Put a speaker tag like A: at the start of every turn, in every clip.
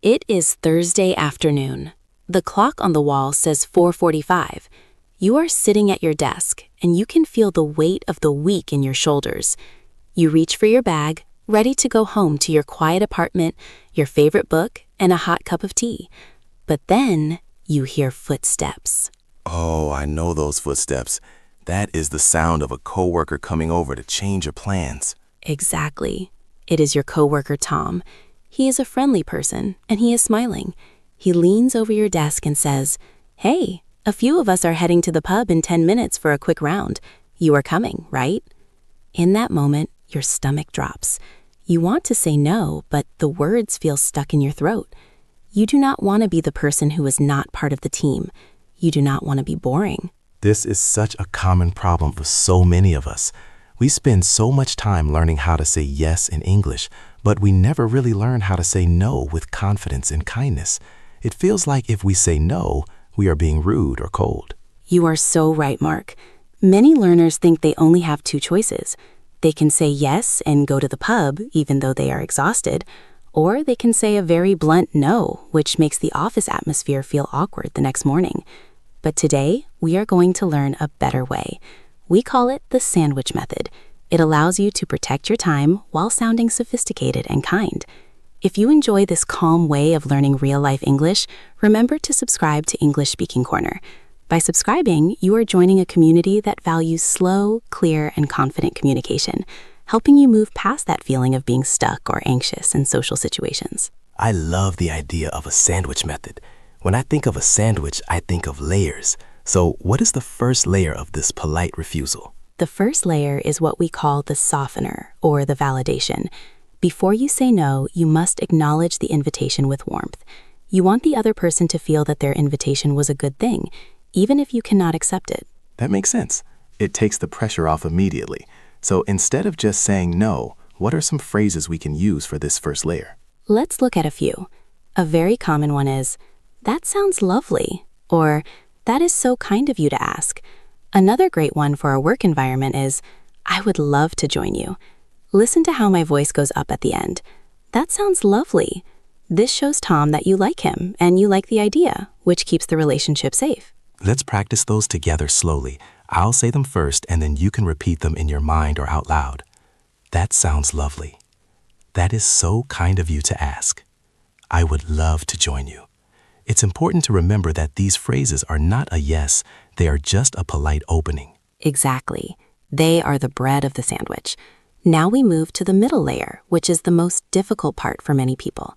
A: It is Thursday afternoon. The clock on the wall says 4:45. You are sitting at your desk, and you can feel the weight of the week in your shoulders. You reach for your bag, ready to go home to your quiet apartment, your favorite book, and a hot cup of tea. But then you hear footsteps.
B: Oh, I know those footsteps. That is the sound of a coworker coming over to change your plans.
A: Exactly. It is your coworker, Tom. He is a friendly person, and he is smiling. He leans over your desk and says, "Hey, a few of us are heading to the pub in 10 minutes for a quick round. You are coming, right?" In that moment, your stomach drops. You want to say no, but the words feel stuck in your throat. You do not want to be the person who is not part of the team. You do not want to be boring.
B: This is such a common problem for so many of us. We spend so much time learning how to say yes in English, but we never really learn how to say no with confidence and kindness. It feels like if we say no, we are being rude or cold.
A: You are so right, Mark. Many learners think they only have two choices. They can say yes and go to the pub, even though they are exhausted, or they can say a very blunt no, which makes the office atmosphere feel awkward the next morning. But today, we are going to learn a better way. We call it the sandwich method. It allows you to protect your time while sounding sophisticated and kind. If you enjoy this calm way of learning real-life English, remember to subscribe to English Speaking Corner. By subscribing, you are joining a community that values slow, clear, and confident communication, helping you move past that feeling of being stuck or anxious in social situations.
B: I love the idea of a sandwich method. When I think of a sandwich, I think of layers. So what is the first layer of this polite refusal?
A: The first layer is what we call the softener, or the validation. Before you say no, you must acknowledge the invitation with warmth. You want the other person to feel that their invitation was a good thing, even if you cannot accept it.
B: That makes sense. It takes the pressure off immediately. So instead of just saying no, what are some phrases we can use for this first layer?
A: Let's look at a few. A very common one is, "That sounds lovely," or "That is so kind of you to ask." Another great one for a work environment is, "I would love to join you." Listen to how my voice goes up at the end. "That sounds lovely." This shows Tom that you like him and you like the idea, which keeps the relationship safe.
B: Let's practice those together slowly. I'll say them first and then you can repeat them in your mind or out loud. That sounds lovely. That is so kind of you to ask. I would love to join you. It's important to remember that these phrases are not a yes, they are just a polite opening.
A: Exactly. They are the bread of the sandwich. Now we move to the middle layer, which is the most difficult part for many people.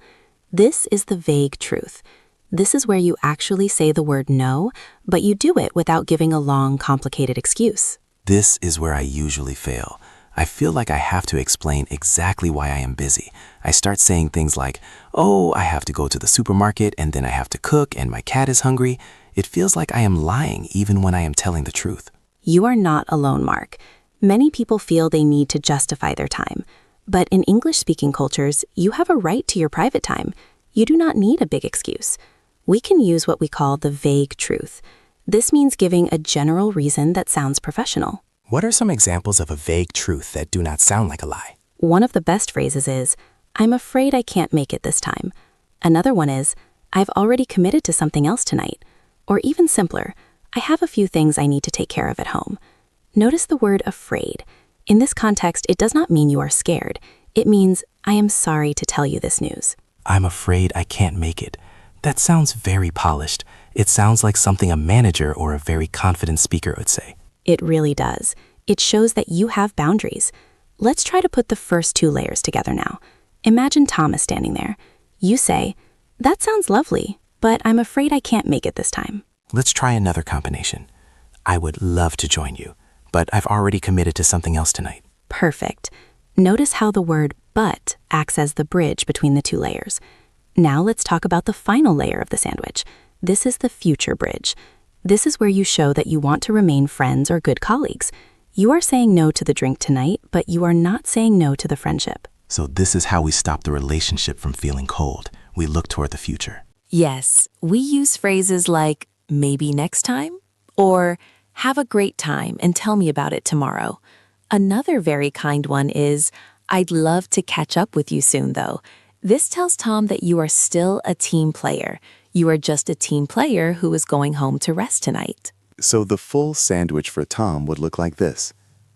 A: This is the vague truth. This is where you actually say the word no, but you do it without giving a long, complicated excuse.
B: This is where I usually fail. I feel like I have to explain exactly why I am busy. I start saying things like, "Oh, I have to go to the supermarket and then I have to cook and my cat is hungry." It feels like I am lying even when I am telling the truth.
A: You are not alone, Mark. Many people feel they need to justify their time. But in English-speaking cultures, you have a right to your private time. You do not need a big excuse. We can use what we call the vague truth. This means giving a general reason that sounds professional.
B: What are some examples of a vague truth that do not sound like a lie?
A: One of the best phrases is, "I'm afraid I can't make it this time." Another one is, "I've already committed to something else tonight." Or even simpler, "I have a few things I need to take care of at home." Notice the word afraid. In this context, it does not mean you are scared. It means, "I am sorry to tell you this news."
B: I'm afraid I can't make it. That sounds very polished. It sounds like something a manager or a very confident speaker would say.
A: It really does. It shows that you have boundaries. Let's try to put the first two layers together now. Imagine Thomas standing there. You say, "That sounds lovely, but I'm afraid I can't make it this time."
B: Let's try another combination. I would love to join you, but I've already committed to something else tonight.
A: Perfect. Notice how the word "but" acts as the bridge between the two layers. Now let's talk about the final layer of the sandwich. This is the future bridge. This is where you show that you want to remain friends or good colleagues. You are saying no to the drink tonight, but you are not saying no to the friendship.
B: So this is how we stop the relationship from feeling cold. We look toward the future.
C: Yes, we use phrases like, "maybe next time," or "have a great time and tell me about it tomorrow." Another very kind one is, "I'd love to catch up with you soon, though." This tells Tom that you are still a team player. You are just a team player who is going home to rest tonight.
D: So the full sandwich for Tom would look like this.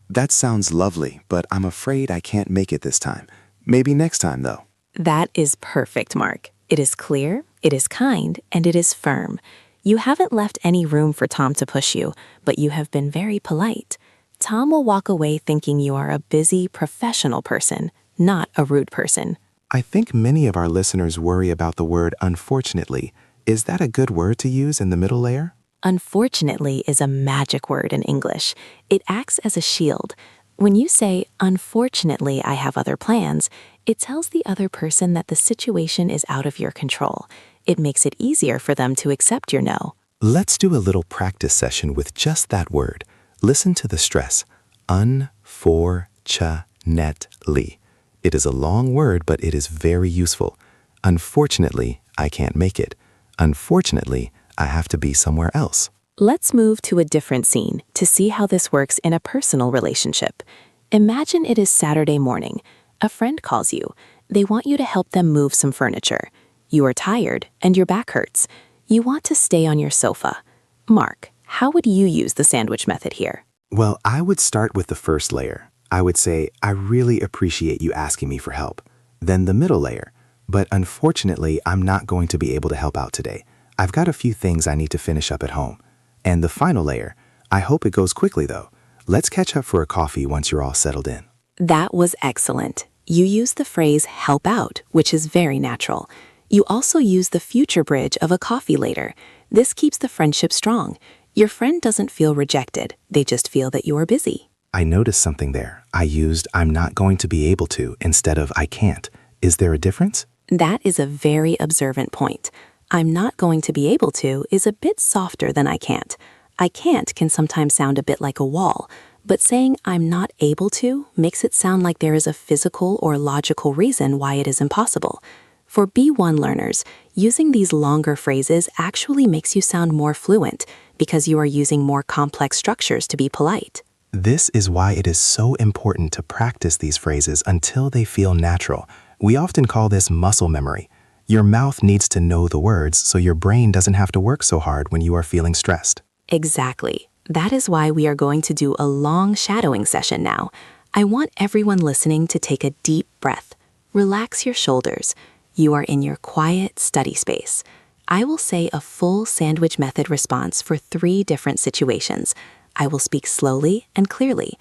D: That sounds lovely, but I'm afraid I can't make it this time. Maybe next time, though.
C: That is perfect, Mark. It is clear, it is kind, and it is firm. You haven't left any room for Tom to push you, but you have been very polite. Tom will walk away thinking you are a busy, professional person, not a rude person.
B: I think many of our listeners worry about the word unfortunately. Is that a good word to use in the middle layer?
C: Unfortunately is a magic word in English. It acts as a shield. When you say, unfortunately, I have other plans, it tells the other person that the situation is out of your control. It makes it easier for them to accept your no.
B: Let's do a little practice session with just that word. Listen to the stress. Unfortunately. It is a long word, but it is very useful. Unfortunately, I can't make it. Unfortunately, I have to be somewhere else.
C: Let's move to a different scene to see how this works in a personal relationship. Imagine it is Saturday morning. A friend calls you. They want you to help them move some furniture. You are tired and your back hurts. You want to stay on your sofa. Mark, how would you use the sandwich method here?
B: Well, I would start with the first layer. I would say, I really appreciate you asking me for help. Then the middle layer. But unfortunately, I'm not going to be able to help out today. I've got a few things I need to finish up at home. And the final layer. I hope it goes quickly, though. Let's catch up for a coffee once you're all settled in.
C: That was excellent. You used the phrase help out, which is very natural. You also use the future bridge of a coffee later. This keeps the friendship strong. Your friend doesn't feel rejected. They just feel that you are busy.
B: I noticed something there. I used I'm not going to be able to instead of I can't. Is there a difference?
C: That is a very observant point. I'm not going to be able to is a bit softer than I can't. I can't can sometimes sound a bit like a wall, but saying I'm not able to makes it sound like there is a physical or logical reason why it is impossible. For B1 learners, using these longer phrases actually makes you sound more fluent because you are using more complex structures to be polite.
B: This is why it is so important to practice these phrases until they feel natural. We often call this muscle memory. Your mouth needs to know the words so your brain doesn't have to work so hard when you are feeling stressed.
C: Exactly. That is why we are going to do a long shadowing session now. I want everyone listening to take a deep breath. Relax your shoulders. You are in your quiet study space. I will say a full sandwich method response for 3 different situations. I will speak slowly and clearly.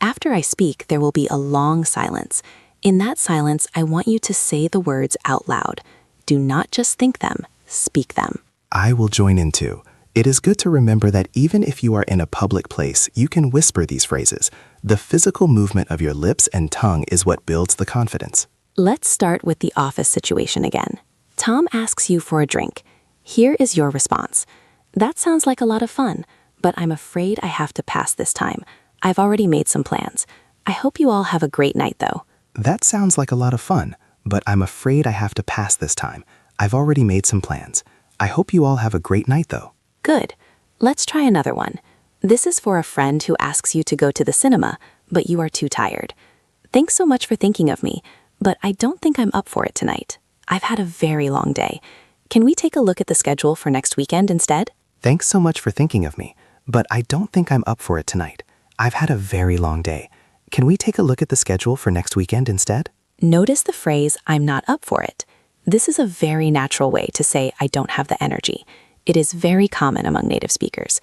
C: After I speak, there will be a long silence. In that silence, I want you to say the words out loud. Do not just think them, speak them.
B: I will join in too. It is good to remember that even if you are in a public place, you can whisper these phrases. The physical movement of your lips and tongue is what builds the confidence.
C: Let's start with the office situation again. Tom asks you for a drink. Here is your response. That sounds like a lot of fun, but I'm afraid I have to pass this time. I've already made some plans. I hope you all have a great night, though.
B: That sounds like a lot of fun, but I'm afraid I have to pass this time. I've already made some plans. I hope you all have a great night, though.
C: Good. Let's try another one. This is for a friend who asks you to go to the cinema, but you are too tired. Thanks so much for thinking of me, but I don't think I'm up for it tonight. I've had a very long day. Can we take a look at the schedule for next weekend instead?
B: Thanks so much for thinking of me, but I don't think I'm up for it tonight. I've had a very long day. Can we take a look at the schedule for next weekend instead?
C: Notice the phrase, I'm not up for it. This is a very natural way to say I don't have the energy. It is very common among native speakers.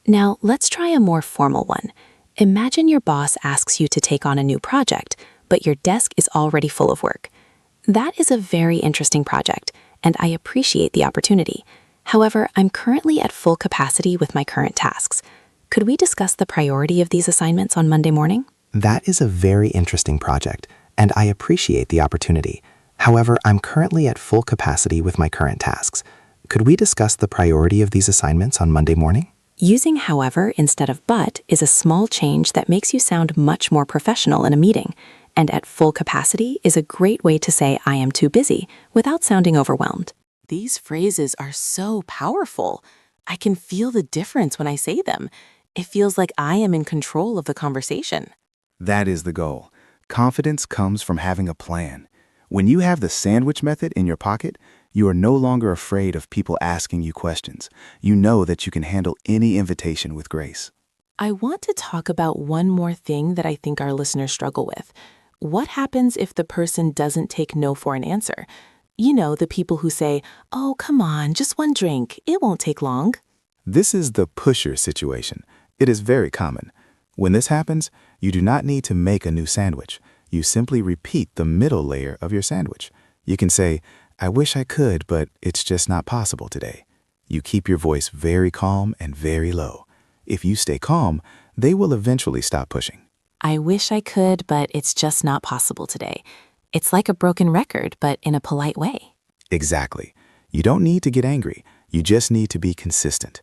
C: Now, let's try a more formal one. Imagine your boss asks you to take on a new project, but your desk is already full of work. That is a very interesting project, and I appreciate the opportunity. However, I'm currently at full capacity with my current tasks. Could we discuss the priority of these assignments on Monday morning?
B: That is a very interesting project, and I appreciate the opportunity. However, I'm currently at full capacity with my current tasks. Could we discuss the priority of these assignments on Monday morning?
C: Using however instead of but is a small change that makes you sound much more professional in a meeting, and at full capacity is a great way to say I am too busy without sounding overwhelmed.
E: These phrases are so powerful. I can feel the difference when I say them. It feels like I am in control of the conversation.
D: That is the goal. Confidence comes from having a plan. When you have the sandwich method in your pocket, you are no longer afraid of people asking you questions. You know that you can handle any invitation with grace.
E: I want to talk about one more thing that I think our listeners struggle with. What happens if the person doesn't take no for an answer? You know, the people who say, "Oh, come on, just one drink. It won't take long."
D: This is the pusher situation. It is very common. When this happens, you do not need to make a new sandwich. You simply repeat the middle layer of your sandwich. You can say, "I wish I could, but it's just not possible today." You keep your voice very calm and very low. If you stay calm, they will eventually stop pushing.
E: I wish I could, but it's just not possible today. It's like a broken record, but in a polite way.
D: Exactly. You don't need to get angry. You just need to be consistent.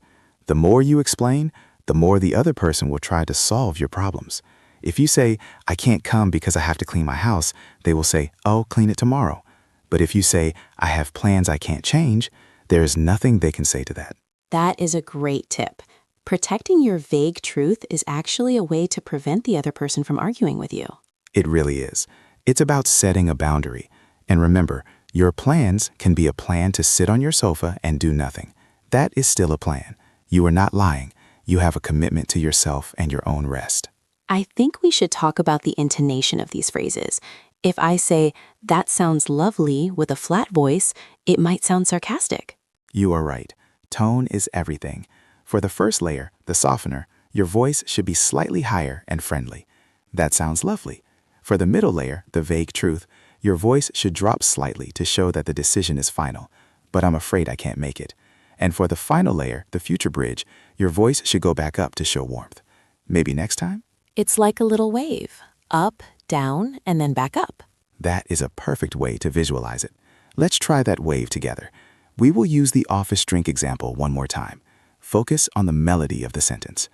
D: The more you explain, the more the other person will try to solve your problems. If you say, "I can't come because I have to clean my house," they will say, "Oh, clean it tomorrow." But if you say, "I have plans I can't change," there is nothing they can say to that.
A: That is a great tip. Protecting your vague truth is actually a way to prevent the other person from arguing with you.
D: It really is. It's about setting a boundary. And remember, your plans can be a plan to sit on your sofa and do nothing. That is still a plan. You are not lying. You have a commitment to yourself and your own rest.
A: I think we should talk about the intonation of these phrases. If I say, "That sounds lovely," with a flat voice, it might sound sarcastic.
D: You are right. Tone is everything. For the first layer, the softener, your voice should be slightly higher and friendly. That sounds lovely. For the middle layer, the vague truth, your voice should drop slightly to show that the decision is final, but I'm afraid I can't make it. And for the final layer, the future bridge, your voice should go back up to show warmth. Maybe next time?
E: It's like a little wave. Up, down, and then back up.
D: That is a perfect way to visualize it. Let's try that wave together. We will use the office drink example one more time. Focus on the melody of the sentence.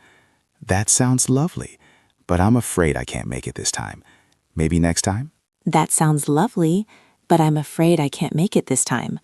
D: That sounds lovely, but I'm afraid I can't make it this time. Maybe next time?
A: That sounds lovely, but I'm afraid I can't make it this time.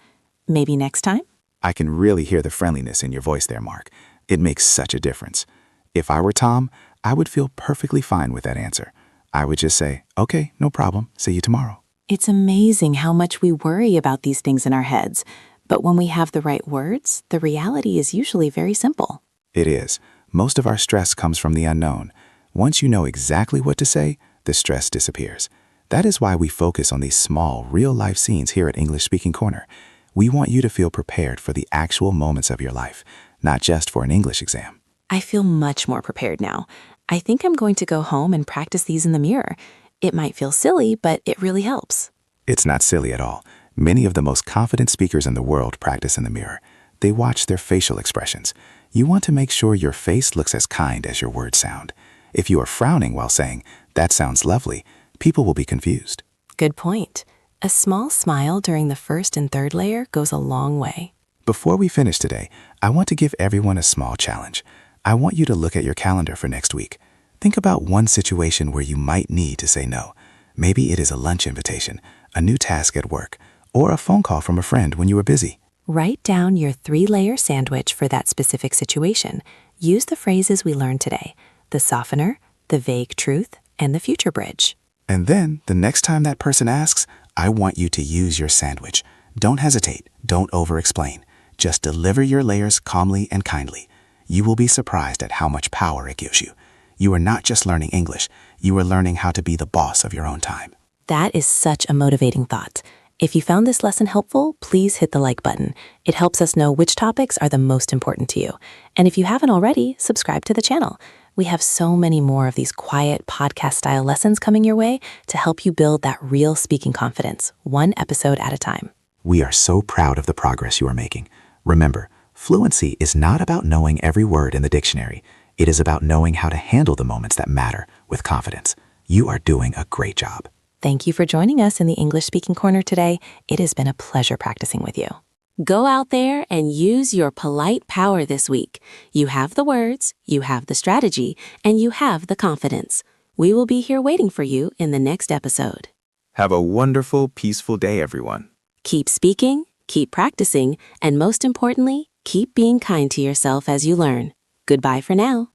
A: Maybe next time?
D: I can really hear the friendliness in your voice there, Mark. It makes such a difference. If I were Tom, I would feel perfectly fine with that answer. I would just say, "Okay, no problem. See you tomorrow."
A: It's amazing how much we worry about these things in our heads. But when we have the right words, the reality is usually very simple.
D: It is. Most of our stress comes from the unknown. Once you know exactly what to say, the stress disappears. That is why we focus on these small, real-life scenes here at English Speaking Corner. We want you to feel prepared for the actual moments of your life, not just for an English exam.
A: I feel much more prepared now. I think I'm going to go home and practice these in the mirror. It might feel silly, but it really helps.
D: It's not silly at all. Many of the most confident speakers in the world practice in the mirror. They watch their facial expressions. You want to make sure your face looks as kind as your words sound. If you are frowning while saying, "That sounds lovely," people will be confused.
A: Good point. A small smile during the first and third layer goes a long way.
D: Before we finish today, I want to give everyone a small challenge. I want you to look at your calendar for next week. Think about one situation where you might need to say no. Maybe it is a lunch invitation, a new task at work, or a phone call from a friend when you were busy.
A: Write down your 3-layer sandwich for that specific situation. Use the phrases we learned today: the softener, the vague truth, and the future bridge.
D: And then, the next time that person asks, I want you to use your sandwich. Don't hesitate. Don't over-explain. Just deliver your layers calmly and kindly. You will be surprised at how much power it gives you. You are not just learning English. You are learning how to be the boss of your own time.
A: That is such a motivating thought. If you found this lesson helpful, please hit the like button. It helps us know which topics are the most important to you. And if you haven't already, subscribe to the channel. We have so many more of these quiet podcast-style lessons coming your way to help you build that real speaking confidence, one episode at a time.
B: We are so proud of the progress you are making. Remember, fluency is not about knowing every word in the dictionary. It is about knowing how to handle the moments that matter with confidence. You are doing a great job.
A: Thank you for joining us in the English Speaking Corner today. It has been a pleasure practicing with you. Go out there and use your polite power this week. You have the words, you have the strategy, and you have the confidence. We will be here waiting for you in the next episode.
D: Have a wonderful, peaceful day, everyone.
A: Keep speaking, keep practicing, and most importantly, keep being kind to yourself as you learn. Goodbye for now.